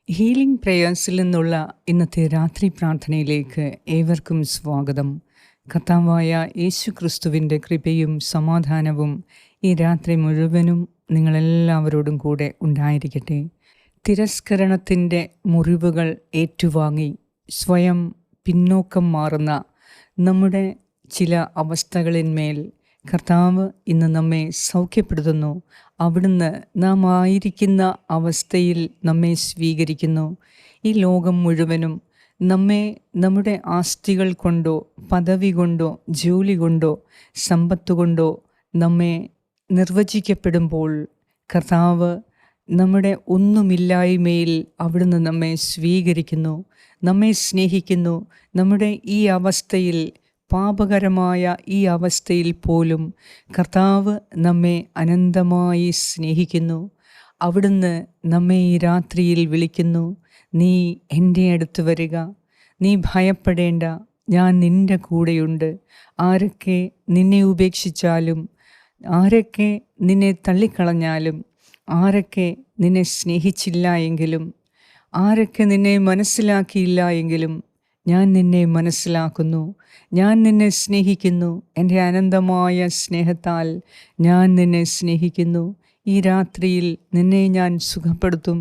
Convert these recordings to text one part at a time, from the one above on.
Healing പ്രേയേഴ്സിൽ നിന്നുള്ള ഇന്നത്തെ രാത്രി പ്രാർത്ഥനയിലേക്ക് ഏവർക്കും സ്വാഗതം. കർത്താവായ യേശു ക്രിസ്തുവിൻ്റെ കൃപയും സമാധാനവും ഈ രാത്രി മുഴുവനും നിങ്ങളെല്ലാവരോടും കൂടെ ഉണ്ടായിരിക്കട്ടെ. തിരസ്കരണത്തിൻ്റെ മുറിവുകൾ ഏറ്റുവാങ്ങി സ്വയം പിന്നോക്കം മാറുന്ന നമ്മുടെ ചില അവസ്ഥകളിന്മേൽ കർത്താവ് ഇന്ന് നമ്മെ സൗഖ്യപ്പെടുത്തുന്നു. അവിടുന്ന് നാം ആയിരിക്കുന്ന അവസ്ഥയിൽ നമ്മെ സ്വീകരിക്കുന്നു. ഈ ലോകം മുഴുവനും നമ്മെ നമ്മുടെ ആസ്തികൾ കൊണ്ടോ പദവി കൊണ്ടോ ജോലി കൊണ്ടോ സമ്പത്ത് കൊണ്ടോ നമ്മെ നിർവചിക്കപ്പെടുമ്പോൾ കർത്താവ് നമ്മുടെ ഒന്നുമില്ലായ്മയിൽ അവിടുന്ന് നമ്മെ സ്വീകരിക്കുന്നു, നമ്മെ സ്നേഹിക്കുന്നു. നമ്മുടെ ഈ അവസ്ഥയിൽ, പാപകരമായ ഈ അവസ്ഥയിൽ പോലും കർത്താവ് നമ്മെ അനന്തമായി സ്നേഹിക്കുന്നു. അവിടുന്ന് നമ്മെ ഈ രാത്രിയിൽ വിളിക്കുന്നു, നീ എൻ്റെ അടുത്ത് വരിക, നീ ഭയപ്പെടേണ്ട, ഞാൻ നിൻ്റെ കൂടെയുണ്ട്. ആരൊക്കെ നിന്നെ ഉപേക്ഷിച്ചാലും, ആരൊക്കെ നിന്നെ തള്ളിക്കളഞ്ഞാലും, ആരൊക്കെ നിന്നെ സ്നേഹിച്ചില്ല എങ്കിലും, ആരൊക്കെ നിന്നെ മനസ്സിലാക്കിയില്ല എങ്കിലും, ഞാൻ നിന്നെ മനസ്സിലാക്കുന്നു, ഞാൻ നിന്നെ സ്നേഹിക്കുന്നു. എൻ്റെ അനന്തമായ സ്നേഹത്താൽ ഞാൻ നിന്നെ സ്നേഹിക്കുന്നു. ഈ രാത്രിയിൽ നിന്നെ ഞാൻ സുഖപ്പെടുത്തും,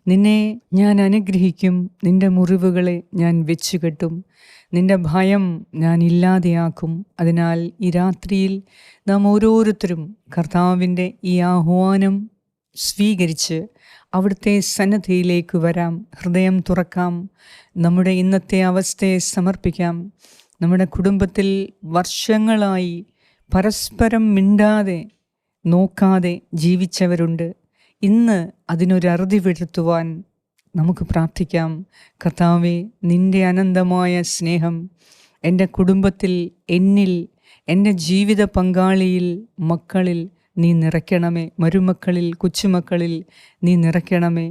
നിന്നെ ഞാൻ അനുഗ്രഹിക്കും, നിൻ്റെ മുറിവുകളെ ഞാൻ വെച്ചുകെട്ടും, നിൻ്റെ ഭയം ഞാൻ ഇല്ലാതെയാക്കും. അതിനാൽ ഈ രാത്രിയിൽ നാം ഓരോരുത്തരും കർത്താവിൻ്റെ ഈ ആഹ്വാനം സ്വീകരിച്ച് അവിടുത്തെ സന്നദ്ധിയിലേക്ക് വരാം, ഹൃദയം തുറക്കാം, നമ്മുടെ ഇന്നത്തെ അവസ്ഥയെ സമർപ്പിക്കാം. നമ്മുടെ കുടുംബത്തിൽ വർഷങ്ങളായി പരസ്പരം മിണ്ടാതെ നോക്കാതെ ജീവിച്ചവരുണ്ട്. ഇന്ന് അതിനൊരു അറുതി വരുത്തുവാൻ നമുക്ക് പ്രാർത്ഥിക്കാം. കർത്താവേ, നിൻ്റെ അനന്തമായ സ്നേഹം എൻ്റെ കുടുംബത്തിൽ, എന്നിൽ, എൻ്റെ ജീവിത പങ്കാളിയിൽ, മക്കളിൽ നീ നിറയ്ക്കണമേ. മരുമക്കളിൽ, കൊച്ചുമക്കളിൽ നീ നിറയ്ക്കണമേ.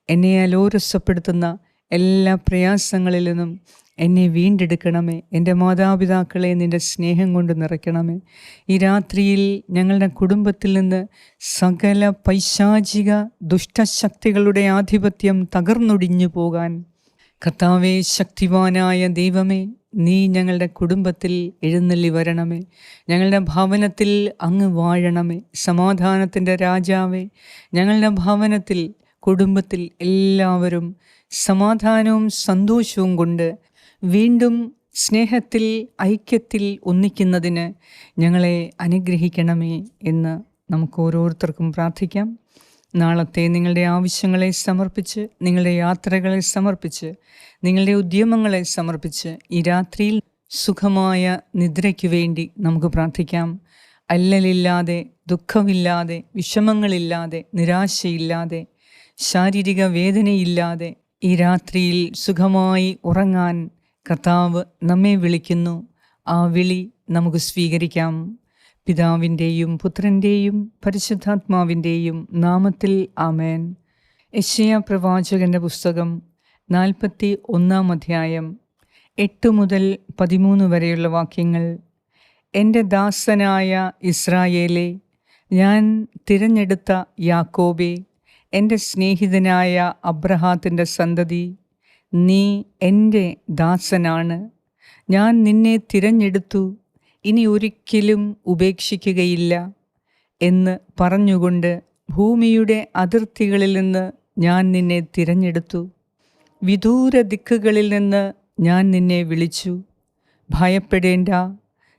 എന്നെ അലോരസപ്പെടുത്തുന്ന എല്ലാ പ്രയാസങ്ങളിൽ നിന്നും എന്നെ വീണ്ടെടുക്കണമേ. എൻ്റെ മാതാപിതാക്കളെ നിൻ്റെ സ്നേഹം കൊണ്ട് നിറയ്ക്കണമേ. ഈ രാത്രിയിൽ ഞങ്ങളുടെ കുടുംബത്തിൽ നിന്ന് സകല പൈശാചിക ദുഷ്ടശക്തികളുടെ ആധിപത്യം തകർന്നൊടിഞ്ഞു പോകാൻ കർത്താവേ, ശക്തിവാനായ ദൈവമേ, നീ ഞങ്ങളുടെ കുടുംബത്തിൽ എഴുന്നള്ളി വരണമേ. ഞങ്ങളുടെ ഭവനത്തിൽ അങ്ങ് വാഴണമേ. സമാധാനത്തിൻ്റെ രാജാവേ, ഞങ്ങളുടെ ഭവനത്തിൽ, കുടുംബത്തിൽ എല്ലാവരും സമാധാനവും സന്തോഷവും കൊണ്ട് വീണ്ടും സ്നേഹത്തിൽ, ഐക്യത്തിൽ ഒന്നിക്കുന്നതിന് ഞങ്ങളെ അനുഗ്രഹിക്കണമേ എന്ന് നമുക്ക് ഓരോരുത്തർക്കും പ്രാർത്ഥിക്കാം. നാളത്തെ നിങ്ങളുടെ ആവശ്യങ്ങളെ സമർപ്പിച്ച്, നിങ്ങളുടെ യാത്രകളെ സമർപ്പിച്ച്, നിങ്ങളുടെ ഉദ്യമങ്ങളെ സമർപ്പിച്ച് ഈ രാത്രിയിൽ സുഖമായ നിദ്രയ്ക്ക് വേണ്ടി നമുക്ക് പ്രാർത്ഥിക്കാം. അല്ലലില്ലാതെ, ദുഃഖമില്ലാതെ, വിഷമങ്ങളില്ലാതെ, നിരാശയില്ലാതെ, ശാരീരിക വേദനയില്ലാതെ ഈ രാത്രിയിൽ സുഖമായി ഉറങ്ങാൻ കർത്താവ് നമ്മെ വിളിക്കുന്നു. ആ വിളി നമുക്ക് സ്വീകരിക്കാം. പിതാവിൻ്റെയും പുത്രൻ്റെയും പരിശുദ്ധാത്മാവിൻ്റെയും നാമത്തിൽ ആമേൻ. യെശയ്യാ പ്രവാചകൻ്റെ പുസ്തകം 41 അധ്യായം 8 മുതൽ 13 വരെയുള്ള വാക്യങ്ങൾ. എൻ്റെ ദാസനായ ഇസ്രായേലേ, ഞാൻ തിരഞ്ഞെടുത്ത യാക്കോബേ, എൻ്റെ സ്നേഹിതനായ അബ്രഹാത്തിൻ്റെ സന്തതി, നീ എൻ്റെ ദാസനാണ്. ഞാൻ നിന്നെ തിരഞ്ഞെടുത്തു, ഇനി ഒരിക്കലും ഉപേക്ഷിക്കുകയില്ല എന്ന് പറഞ്ഞുകൊണ്ട് ഭൂമിയുടെ അതിർത്തികളിൽ നിന്ന് ഞാൻ നിന്നെ തിരഞ്ഞെടുത്തു. വിദൂര ദിക്കുകളിൽ നിന്ന് ഞാൻ നിന്നെ വിളിച്ചു. ഭയപ്പെടേണ്ട,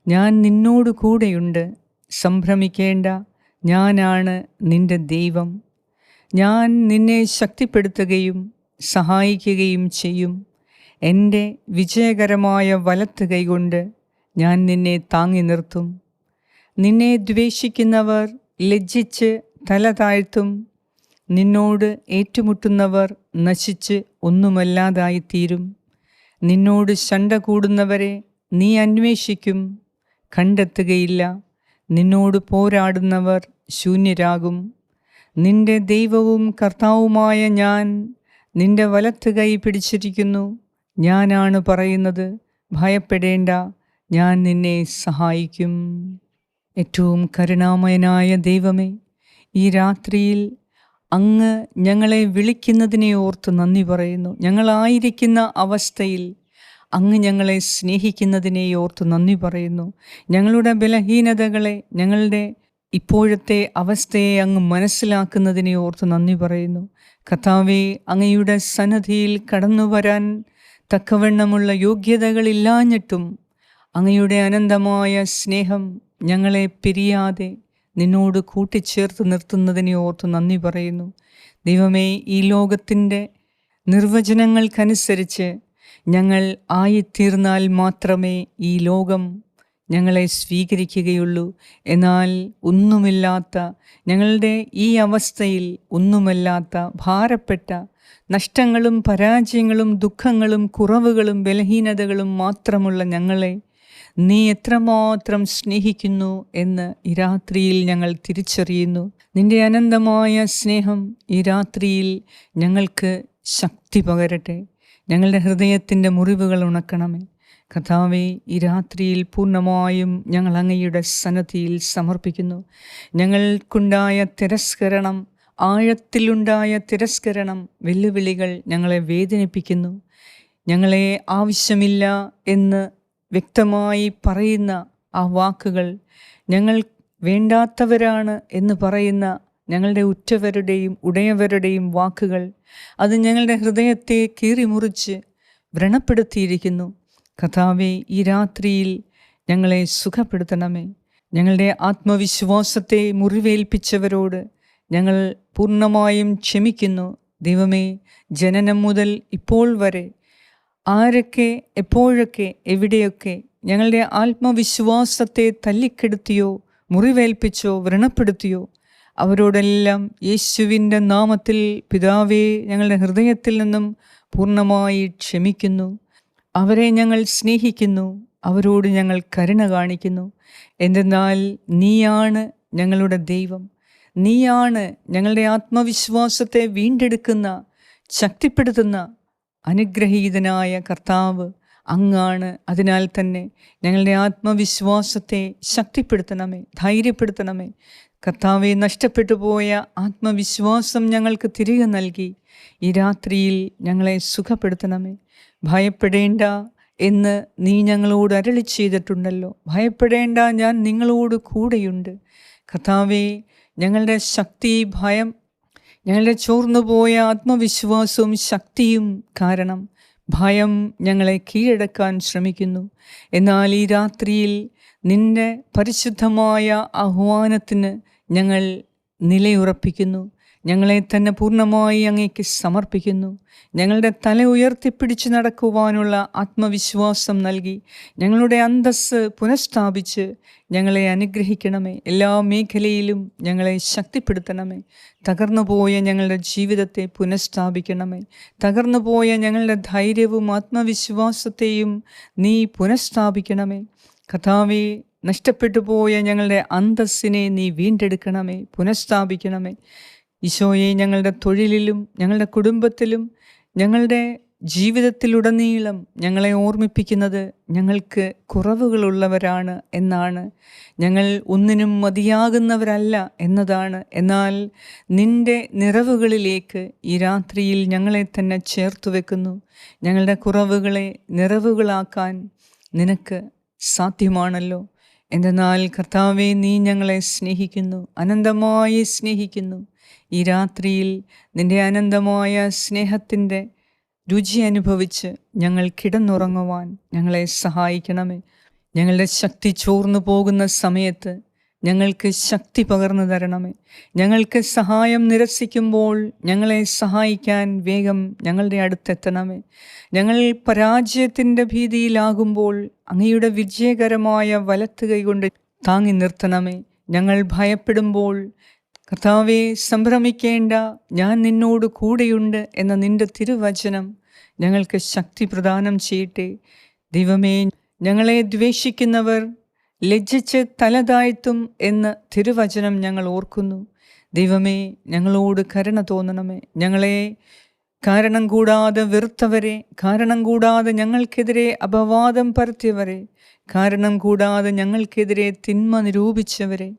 ഞാൻ നിന്നോട് കൂടെയുണ്ട്. സംഭ്രമിക്കേണ്ട, ഞാനാണ് നിൻ്റെ ദൈവം. ഞാൻ നിന്നെ ശക്തിപ്പെടുത്തുകയും സഹായിക്കുകയും ചെയ്യും. എൻ്റെ വിജയകരമായ വലത്ത് കൈകൊണ്ട് ഞാൻ നിന്നെ താങ്ങി നിർത്തും. നിന്നെ ദ്വേഷിക്കുന്നവർ ലജ്ജിച്ച് തല താഴ്ത്തും. നിന്നോട് ഏറ്റുമുട്ടുന്നവർ നശിച്ച് ഒന്നുമല്ലാതായിത്തീരും. നിന്നോട് ശണ്ട കൂടുന്നവരെ നീ അന്വേഷിക്കും, കണ്ടെത്തുകയില്ല. നിന്നോട് പോരാടുന്നവർ ശൂന്യരാകും. നിന്റെ ദൈവവും കർത്താവുമായ ഞാൻ നിന്റെ വലത്ത് കൈ പിടിച്ചിരിക്കുന്നു. ഞാനാണ് പറയുന്നത്, ഭയപ്പെടേണ്ട, ഞാൻ നിന്നെ സഹായിക്കും. ഏറ്റവും കരുണാമയനായ ദൈവമേ, ഈ രാത്രിയിൽ അങ്ങ് ഞങ്ങളെ വിളിക്കുന്നതിനെ ഓർത്ത് നന്ദി പറയുന്നു. ഞങ്ങളായിരിക്കുന്ന അവസ്ഥയിൽ അങ്ങ് ഞങ്ങളെ സ്നേഹിക്കുന്നതിനെ ഓർത്ത് നന്ദി പറയുന്നു. ഞങ്ങളുടെ ബലഹീനതകളെ, ഞങ്ങളുടെ ഇപ്പോഴത്തെ അവസ്ഥയെ അങ്ങ് മനസ്സിലാക്കുന്നതിനെ ഓർത്ത് നന്ദി പറയുന്നു. കർത്താവേ, അങ്ങയുടെ സന്നിധിയിൽ കടന്നു വരാൻ തക്കവണ്ണമുള്ള യോഗ്യതകളില്ലാഞ്ഞിട്ടും അങ്ങയുടെ അനന്തമായ സ്നേഹം ഞങ്ങളെ പിരിയാതെ നിന്നോട് കൂട്ടിച്ചേർത്ത് നിർത്തുന്നതിനെ ഓർത്ത് നന്ദി പറയുന്നു. ദൈവമേ, ഈ ലോകത്തിൻ്റെ നിർവചനങ്ങൾക്കനുസരിച്ച് ഞങ്ങൾ ആയിത്തീർന്നാൽ മാത്രമേ ഈ ലോകം ഞങ്ങളെ സ്വീകരിക്കുകയുള്ളൂ. എന്നാൽ ഒന്നുമില്ലാത്ത ഞങ്ങളുടെ ഈ അവസ്ഥയിൽ ഒന്നുമല്ലാത്ത ഭാരപ്പെട്ട നഷ്ടങ്ങളും പരാജയങ്ങളും ദുഃഖങ്ങളും കുറവുകളും ബലഹീനതകളും മാത്രമുള്ള ഞങ്ങളെ നീ എത്രമാത്രം സ്നേഹിക്കുന്നു എന്ന് ഈ രാത്രിയിൽ ഞങ്ങൾ തിരിച്ചറിയുന്നു. നിന്റെ അനന്തമായ സ്നേഹം ഈ രാത്രിയിൽ ഞങ്ങൾക്ക് ശക്തി പകരട്ടെ. ഞങ്ങളുടെ ഹൃദയത്തിൻ്റെ മുറിവുകൾ ഉണക്കണമേ. കർത്താവേ, ഈ രാത്രിയിൽ പൂർണ്ണമായും ഞങ്ങൾ അങ്ങയുടെ സന്നിധിയിൽ സമർപ്പിക്കുന്നു. ഞങ്ങൾക്കുണ്ടായ തിരസ്കരണം, ആഴത്തിലുണ്ടായ തിരസ്കരണം, വെല്ലുവിളികൾ ഞങ്ങളെ വേദനിപ്പിക്കുന്നു. ഞങ്ങളെ ആവശ്യമില്ല എന്ന് വ്യക്തമായി പറയുന്ന ആ വാക്കുകൾ, ഞങ്ങൾ വേണ്ടാത്തവരാണ് എന്ന് പറയുന്ന ഞങ്ങളുടെ ഉറ്റവരുടെയും ഉടയവരുടെയും വാക്കുകൾ, അത് ഞങ്ങളുടെ ഹൃദയത്തെ കീറിമുറിച്ച് വ്രണപ്പെടുത്തിയിരിക്കുന്നു. കർത്താവേ, ഈ രാത്രിയിൽ ഞങ്ങളെ സുഖപ്പെടുത്തണമേ. ഞങ്ങളുടെ ആത്മവിശ്വാസത്തെ മുറിവേൽപ്പിച്ചവരോട് ഞങ്ങൾ പൂർണ്ണമായും ക്ഷമിക്കുന്നു. ദൈവമേ, ജനനം മുതൽ ഇപ്പോൾ വരെ ആരൊക്കെ എപ്പോഴൊക്കെ എവിടെയൊക്കെ ഞങ്ങളുടെ ആത്മവിശ്വാസത്തെ തല്ലിക്കെടുത്തിയോ മുറിവേൽപ്പിച്ചോ വ്രണപ്പെടുത്തിയോ അവരോടെല്ലാം യേശുവിൻ്റെ നാമത്തിൽ പിതാവേ, ഞങ്ങളുടെ ഹൃദയത്തിൽ നിന്നും പൂർണ്ണമായി ക്ഷമിക്കുന്നു. അവരെ ഞങ്ങൾ സ്നേഹിക്കുന്നു. അവരോട് ഞങ്ങൾ കരുണ കാണിക്കുന്നു. എന്തെന്നാൽ നീയാണ് ഞങ്ങളുടെ ദൈവം. നീയാണ് ഞങ്ങളുടെ ആത്മവിശ്വാസത്തെ വീണ്ടെടുക്കുന്ന, ശക്തിപ്പെടുത്തുന്ന അനുഗ്രഹീതനായ കർത്താവ് അങ്ങാണ്. അതിനാൽ തന്നെ ഞങ്ങളുടെ ആത്മവിശ്വാസത്തെ ശക്തിപ്പെടുത്തണമേ, ധൈര്യപ്പെടുത്തണമേ. കർത്താവെ, നഷ്ടപ്പെട്ടു പോയ ആത്മവിശ്വാസം ഞങ്ങൾക്ക് തിരികെ നൽകി ഈ രാത്രിയിൽ ഞങ്ങളെ സുഖപ്പെടുത്തണമേ. ഭയപ്പെടേണ്ട എന്ന് നീ ഞങ്ങളോട് അരുളി ചെയ്തിട്ടുണ്ടല്ലോ. ഭയപ്പെടേണ്ട, ഞാൻ നിങ്ങളോട് കൂടെയുണ്ട്. കർത്താവെ, ഞങ്ങളുടെ ശക്തി, ഭയം, ഞങ്ങളുടെ ചോർന്നുപോയ ആത്മവിശ്വാസവും ശക്തിയും കാരണം ഭയം ഞങ്ങളെ കീഴടക്കാൻ ശ്രമിക്കുന്നു. എന്നാൽ ഈ രാത്രിയിൽ നിന്റെ പരിശുദ്ധമായ ആഹ്വാനത്തിന് ഞങ്ങൾ നിലയുറപ്പിക്കുന്നു. ഞങ്ങളെ തന്നെ പൂർണ്ണമായി അങ്ങേക്ക് സമർപ്പിക്കുന്നു. ഞങ്ങളുടെ തല ഉയർത്തിപ്പിടിച്ച് നടക്കുവാനുള്ള ആത്മവിശ്വാസം നൽകി ഞങ്ങളുടെ അന്തസ്സ് പുനഃസ്ഥാപിച്ച് ഞങ്ങളെ അനുഗ്രഹിക്കണമേ. എല്ലാ മേഖലയിലും ഞങ്ങളെ ശക്തിപ്പെടുത്തണമേ. തകർന്നുപോയ ഞങ്ങളുടെ ജീവിതത്തെ പുനഃസ്ഥാപിക്കണമേ. തകർന്നുപോയ ഞങ്ങളുടെ ധൈര്യവും ആത്മവിശ്വാസത്തെയും നീ പുനഃസ്ഥാപിക്കണമേ. കർത്താവേ, നഷ്ടപ്പെട്ടു പോയ ഞങ്ങളുടെ അന്തസ്സിനെ നീ വീണ്ടെടുക്കണമേ, പുനഃസ്ഥാപിക്കണമേ. ഈശോയെ, ഞങ്ങളുടെ തൊഴിലിലും ഞങ്ങളുടെ കുടുംബത്തിലും ഞങ്ങളുടെ ജീവിതത്തിലുടനീളം ഞങ്ങളെ ഓർമ്മിപ്പിക്കുന്നത് ഞങ്ങൾക്ക് കുറവുകളുള്ളവരാണ് എന്നാണ്. ഞങ്ങൾ ഒന്നിനും മതിയാകുന്നവരല്ല എന്നതാണ്. എന്നാൽ നിന്റെ നിറവുകളിലേക്ക് ഈ രാത്രിയിൽ ഞങ്ങളെ തന്നെ ചേർത്തു വെക്കുന്നു. ഞങ്ങളുടെ കുറവുകളെ നിറവുകളാക്കാൻ നിനക്ക് സാധ്യമാണല്ലോ. എന്തെന്നാൽ കർത്താവെ, നീ ഞങ്ങളെ സ്നേഹിക്കുന്നു, അനന്തമായി സ്നേഹിക്കുന്നു. ഈ രാത്രിയിൽ നിന്റെ അനന്തമായ സ്നേഹത്തിൻ്റെ രുചി അനുഭവിച്ച് ഞങ്ങൾ കിടന്നുറങ്ങുവാൻ ഞങ്ങളെ സഹായിക്കണമേ. ഞങ്ങളുടെ ശക്തി ചോർന്നു പോകുന്ന സമയത്ത് ഞങ്ങൾക്ക് ശക്തി പകർന്നു തരണമേ. ഞങ്ങൾക്ക് സഹായം നിരസിക്കുമ്പോൾ ഞങ്ങളെ സഹായിക്കാൻ വേഗം ഞങ്ങളുടെ അടുത്തെത്തണമേ. ഞങ്ങൾ പരാജയത്തിൻ്റെ ഭീതിയിലാകുമ്പോൾ അങ്ങയുടെ വിജയകരമായ വലത്ത് കൈകൊണ്ട് താങ്ങി നിർത്തണമേ. ഞങ്ങൾ ഭയപ്പെടുമ്പോൾ കർത്താവെ, സംഭ്രമിക്കേണ്ട, ഞാൻ നിന്നോട് കൂടെയുണ്ട് എന്ന നിന്റെ തിരുവചനം ഞങ്ങൾക്ക് ശക്തി പ്രദാനം ചെയ്യട്ടെ. ദൈവമേ, ഞങ്ങളെ ദ്വേഷിക്കുന്നവർ ലജ്ജിച്ച് തലതാഴ്ത്തും എന്ന തിരുവചനം ഞങ്ങൾ ഓർക്കുന്നു. ദൈവമേ, ഞങ്ങളോട് കരുണ തോന്നണമേ. ഞങ്ങളെ കാരണം കൂടാതെ വെറുത്തവരെ, കാരണം കൂടാതെ ഞങ്ങൾക്കെതിരെ അപവാദം പരത്തിയവരെ, കാരണം കൂടാതെ ഞങ്ങൾക്കെതിരെ തിന്മ നിരൂപിച്ചവരെ,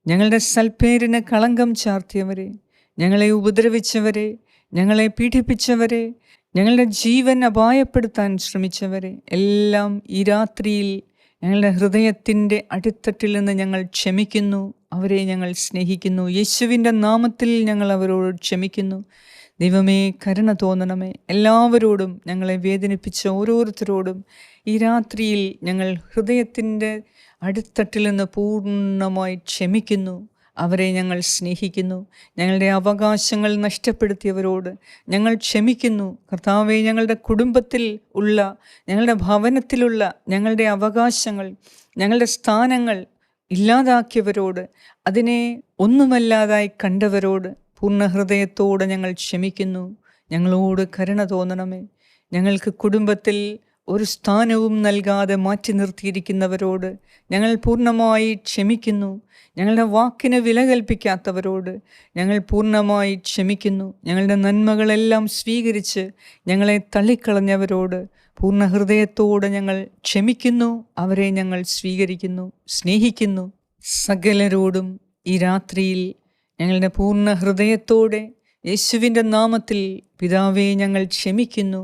ഞങ്ങളുടെ സൽപ്പേരിന് കളങ്കം ചാർത്തിയവരെ, ഞങ്ങളെ ഉപദ്രവിച്ചവരെ, ഞങ്ങളെ പീഡിപ്പിച്ചവരെ, ഞങ്ങളുടെ ജീവൻ അപായപ്പെടുത്താൻ ശ്രമിച്ചവരെ എല്ലാം ഈ രാത്രിയിൽ ഞങ്ങളുടെ ഹൃദയത്തിൻ്റെ അടിത്തട്ടിൽ നിന്ന് ഞങ്ങൾ ക്ഷമിക്കുന്നു. അവരെ ഞങ്ങൾ സ്നേഹിക്കുന്നു. യേശുവിൻ്റെ നാമത്തിൽ ഞങ്ങൾ അവരോട് ക്ഷമിക്കുന്നു. ദൈവമേ, കരുണ തോന്നണമേ. എല്ലാവരോടും, ഞങ്ങളെ വേദനിപ്പിച്ച ഓരോരുത്തരോടും ഈ രാത്രിയിൽ ഞങ്ങൾ ഹൃദയത്തിൻ്റെ അടിത്തട്ടിൽ നിന്ന് പൂർണ്ണമായി ക്ഷമിക്കുന്നു. അവരെ ഞങ്ങൾ സ്നേഹിക്കുന്നു. ഞങ്ങളുടെ അവകാശങ്ങൾ നഷ്ടപ്പെടുത്തിയവരോട് ഞങ്ങൾ ക്ഷമിക്കുന്നു. കർത്താവേ, ഞങ്ങളുടെ കുടുംബത്തിൽ ഉള്ള, ഞങ്ങളുടെ ഭവനത്തിലുള്ള ഞങ്ങളുടെ അവകാശങ്ങൾ, ഞങ്ങളുടെ സ്ഥാനങ്ങൾ ഇല്ലാതാക്കിയവരോട്, അതിനെ ഒന്നുമല്ലാതായി കണ്ടവരോട് പൂർണ്ണ ഹൃദയത്തോടെ ഞങ്ങൾ ക്ഷമിക്കുന്നു. ഞങ്ങളോട് കരുണ തോന്നണമേ. ഞങ്ങൾക്ക് കുടുംബത്തിൽ ഒരു സ്ഥാനവും നൽകാതെ മാറ്റി നിർത്തിയിരിക്കുന്നവരോട് ഞങ്ങൾ പൂർണ്ണമായി ക്ഷമിക്കുന്നു. ഞങ്ങളുടെ വാക്കിന് വില കൽപ്പിക്കാത്തവരോട് ഞങ്ങൾ പൂർണ്ണമായി ക്ഷമിക്കുന്നു. ഞങ്ങളുടെ നന്മകളെല്ലാം സ്വീകരിച്ച് ഞങ്ങളെ തള്ളിക്കളഞ്ഞവരോട് പൂർണ്ണ ഹൃദയത്തോടെ ഞങ്ങൾ ക്ഷമിക്കുന്നു. അവരെ ഞങ്ങൾ സ്വീകരിക്കുന്നു, സ്നേഹിക്കുന്നു. സകലരോടും ഈ രാത്രിയിൽ ഞങ്ങളുടെ പൂർണ്ണ ഹൃദയത്തോടെ യേശുവിൻ്റെ നാമത്തിൽ പിതാവേ ഞങ്ങൾ ക്ഷമിക്കുന്നു.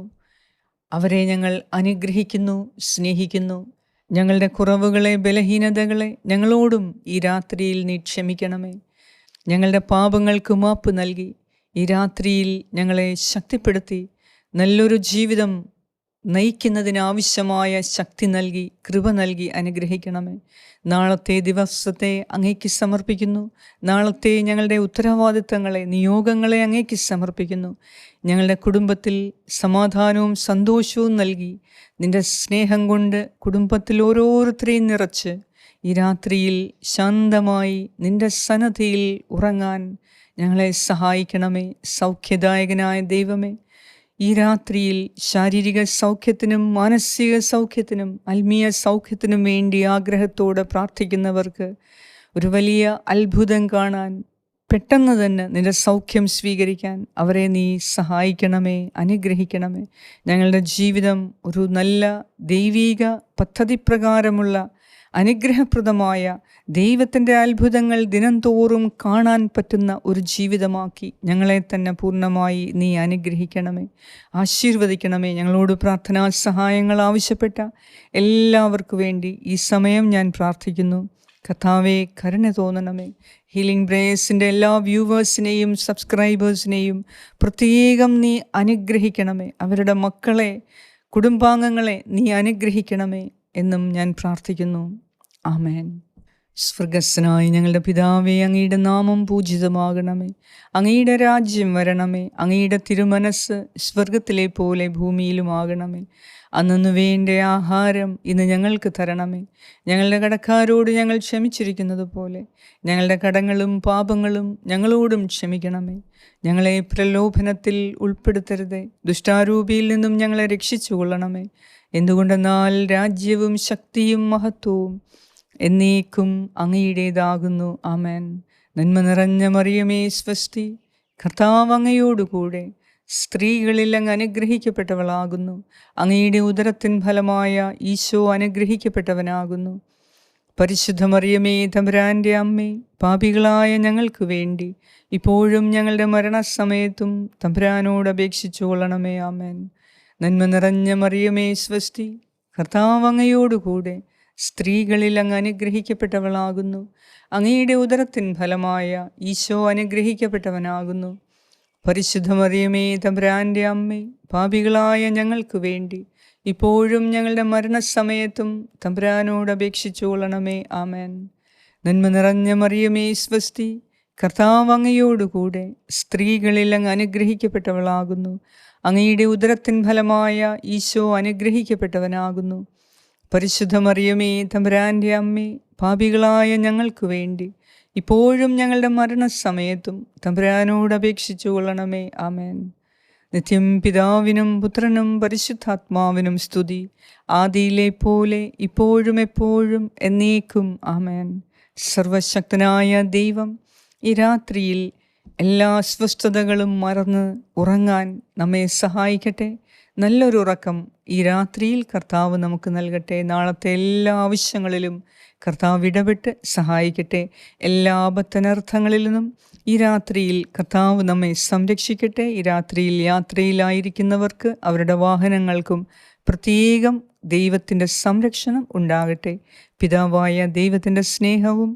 അവരെ ഞങ്ങൾ അനുഗ്രഹിക്കുന്നു, സ്നേഹിക്കുന്നു. ഞങ്ങളുടെ കുറവുകളെ, ബലഹീനതകളെ ഞങ്ങളോടും ഈ രാത്രിയിൽ നീ ക്ഷമിക്കണമേ. ഞങ്ങളുടെ പാപങ്ങൾക്ക് മാപ്പ് നൽകി ഈ രാത്രിയിൽ ഞങ്ങളെ ശക്തിപ്പെടുത്തി നല്ലൊരു ജീവിതം നയിക്കുന്നതിനാവശ്യമായ ശക്തി നൽകി, കൃപ നൽകി അനുഗ്രഹിക്കണമേ. നാളത്തെ ദിവസത്തെ അങ്ങേക്ക് സമർപ്പിക്കുന്നു. നാളത്തെ ഞങ്ങളുടെ ഉത്തരവാദിത്തങ്ങളെ, നിയോഗങ്ങളെ അങ്ങേക്ക് സമർപ്പിക്കുന്നു. ഞങ്ങളുടെ കുടുംബത്തിൽ സമാധാനവും സന്തോഷവും നൽകി നിൻ്റെ സ്നേഹം കൊണ്ട് കുടുംബത്തിൽ ഓരോരുത്തരെയും നിറച്ച് ഈ രാത്രിയിൽ ശാന്തമായി നിൻ്റെ സന്നദ്ധിയിൽ ഉറങ്ങാൻ ഞങ്ങളെ സഹായിക്കണമേ. സൗഖ്യദായകനായ ദൈവമേ, ഈ രാത്രിയിൽ ശാരീരിക സൗഖ്യത്തിനും മാനസിക സൗഖ്യത്തിനും ആത്മീയ സൗഖ്യത്തിനും വേണ്ടി ആഗ്രഹത്തോടെ പ്രാർത്ഥിക്കുന്നവർക്ക് ഒരു വലിയ അത്ഭുതം കാണാൻ, പെട്ടെന്ന് തന്നെ നിന്റെ സൗഖ്യം സ്വീകരിക്കാൻ അവരെ നീ സഹായിക്കണമേ, അനുഗ്രഹിക്കണമേ. ഞങ്ങളുടെ ജീവിതം ഒരു നല്ല ദൈവീക പദ്ധതി പ്രകാരമുള്ള അനുഗ്രഹപ്രദമായ ദൈവത്തിൻ്റെ അത്ഭുതങ്ങൾ ദിനംതോറും കാണാൻ പറ്റുന്ന ഒരു ജീവിതമാക്കി ഞങ്ങളെ തന്നെ പൂർണ്ണമായി നീ അനുഗ്രഹിക്കണമേ, ആശീർവദിക്കണമേ. ഞങ്ങളോട് പ്രാർത്ഥനാ സഹായങ്ങൾ ആവശ്യപ്പെട്ട എല്ലാവർക്കു വേണ്ടി ഈ സമയം ഞാൻ പ്രാർത്ഥിക്കുന്നു. കർത്താവേ, കരുണ തോന്നണമേ. ഹീലിംഗ് പ്രേയേഴ്സിൻ്റെ എല്ലാ വ്യൂവേഴ്സിനെയും സബ്സ്ക്രൈബേഴ്സിനെയും പ്രത്യേകം നീ അനുഗ്രഹിക്കണമേ. അവരുടെ മക്കളെ, കുടുംബാംഗങ്ങളെ നീ അനുഗ്രഹിക്കണമേ എന്നും ഞാൻ പ്രാർത്ഥിക്കുന്നു. ആമേൻ. സ്വർഗസ്സനായ ഞങ്ങളുടെ പിതാവേ, അങ്ങയുടെ നാമം പൂജിതമാകണമേ. അങ്ങയുടെ രാജ്യം വരണമേ. അങ്ങയുടെ തിരുമനസ് സ്വർഗത്തിലെ പോലെ ഭൂമിയിലുമാകണമേ. അന്നു വേണ്ട ആഹാരം ഇന്ന് ഞങ്ങൾക്ക് തരണമേ. ഞങ്ങളുടെ കടക്കാരോട് ഞങ്ങൾ ക്ഷമിച്ചിരിക്കുന്നത് പോലെ ഞങ്ങളുടെ കടങ്ങളും പാപങ്ങളും ഞങ്ങളോടും ക്ഷമിക്കണമേ. ഞങ്ങളെ പ്രലോഭനത്തിൽ ഉൾപ്പെടുത്തരുതേ, ദുഷ്ടാരൂപിയിൽ നിന്നും ഞങ്ങളെ രക്ഷിച്ചു കൊള്ളണമേ. എന്തുകൊണ്ടെന്നാൽ രാജ്യവും ശക്തിയും മഹത്വവും എന്നേക്കും അങ്ങയുടേതാകുന്നു. ആമേൻ. നന്മ നിറഞ്ഞ മറിയമേ, സ്വസ്തി, കർത്താവ് അങ്ങയോടുകൂടെ സ്ത്രീകളിൽ അങ്ങ് അനുഗ്രഹിക്കപ്പെട്ടവളാകുന്നു. അങ്ങയുടെ ഉദരത്തിൻ ഫലമായ ഈശോ അനുഗ്രഹിക്കപ്പെട്ടവനാകുന്നു. പരിശുദ്ധ മറിയമേ, തമ്പുരാൻ്റെ അമ്മേ, പാപികളായ ഞങ്ങൾക്ക് വേണ്ടി ഇപ്പോഴും ഞങ്ങളുടെ മരണസമയത്തും തമ്പുരാനോട് അപേക്ഷിച്ചു കൊള്ളണമേ. ആമേൻ. നന്മ നിറഞ്ഞ മറിയമേ, സ്വസ്തി, കർത്താവ് അങ്ങയോടുകൂടെ സ്ത്രീകളിൽ അങ്ങ് അനുഗ്രഹിക്കപ്പെട്ടവളാകുന്നു. അങ്ങയുടെ ഉദരത്തിൻ ഫലമായ ഈശോ അനുഗ്രഹിക്കപ്പെട്ടവനാകുന്നു. പരിശുദ്ധ മറിയമേ, തമ്പുരാൻ്റെ അമ്മേ, പാപികളായ ഞങ്ങൾക്ക് വേണ്ടി ഇപ്പോഴും ഞങ്ങളുടെ മരണസമയത്തും തമ്പുരാനോട് അപേക്ഷിച്ചു കൊള്ളണമേ. ആമേൻ. നന്മ നിറഞ്ഞ മറിയമേ, സ്വസ്തി, കർത്താവ് അങ്ങയോടുകൂടെ സ്ത്രീകളിൽ അങ്ങ് അനുഗ്രഹിക്കപ്പെട്ടവളാകുന്നു. അങ്ങയുടെ ഉദരത്തിൻ ഫലമായ ഈശോ അനുഗ്രഹിക്കപ്പെട്ടവനാകുന്നു. പരിശുദ്ധ മറിയമേ, തമ്പുരാൻ്റെ അമ്മേ, പാപികളായ ഞങ്ങൾക്ക് വേണ്ടി ഇപ്പോഴും ഞങ്ങളുടെ മരണസമയത്തും തമ്പുരാനോട് അപേക്ഷിച്ചു കൊള്ളണമേ. ആമേൻ. നിത്യം പിതാവിനും പുത്രനും പരിശുദ്ധാത്മാവിനും സ്തുതി, ആദിയിലെ പോലെ ഇപ്പോഴും എപ്പോഴും എന്നേക്കും. ആമേൻ. സർവശക്തനായ ദൈവം ഈ രാത്രിയിൽ എല്ലാ അസ്വസ്ഥതകളും മറന്ന് ഉറങ്ങാൻ നമ്മെ സഹായിക്കട്ടെ. നല്ലൊരു ഉറക്കം ഈ രാത്രിയിൽ കർത്താവ് നമുക്ക് നൽകട്ടെ. നാളത്തെ എല്ലാ ആവശ്യങ്ങളിലും കർത്താവ് ഇടപെട്ട് സഹായിക്കട്ടെ. എല്ലാ ആപത്തനർത്ഥങ്ങളിൽ നിന്നും ഈ രാത്രിയിൽ കർത്താവ് നമ്മെ സംരക്ഷിക്കട്ടെ. ഈ രാത്രിയിൽ യാത്രയിലായിരിക്കുന്നവർക്ക് അവരുടെ വാഹനങ്ങൾക്കും പ്രത്യേകം ദൈവത്തിൻ്റെ സംരക്ഷണം ഉണ്ടാകട്ടെ. പിതാവായ ദൈവത്തിൻ്റെ സ്നേഹവും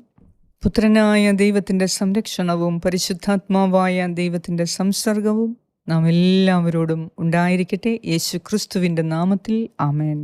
പുത്രനായ ദൈവത്തിൻ്റെ സംരക്ഷണവും പരിശുദ്ധാത്മാവായ ദൈവത്തിൻ്റെ സംസർഗവും നാം എല്ലാവരോടും ഉണ്ടായിരിക്കട്ടെ. യേശു ക്രിസ്തുവിൻ്റെ നാമത്തിൽ ആമേൻ.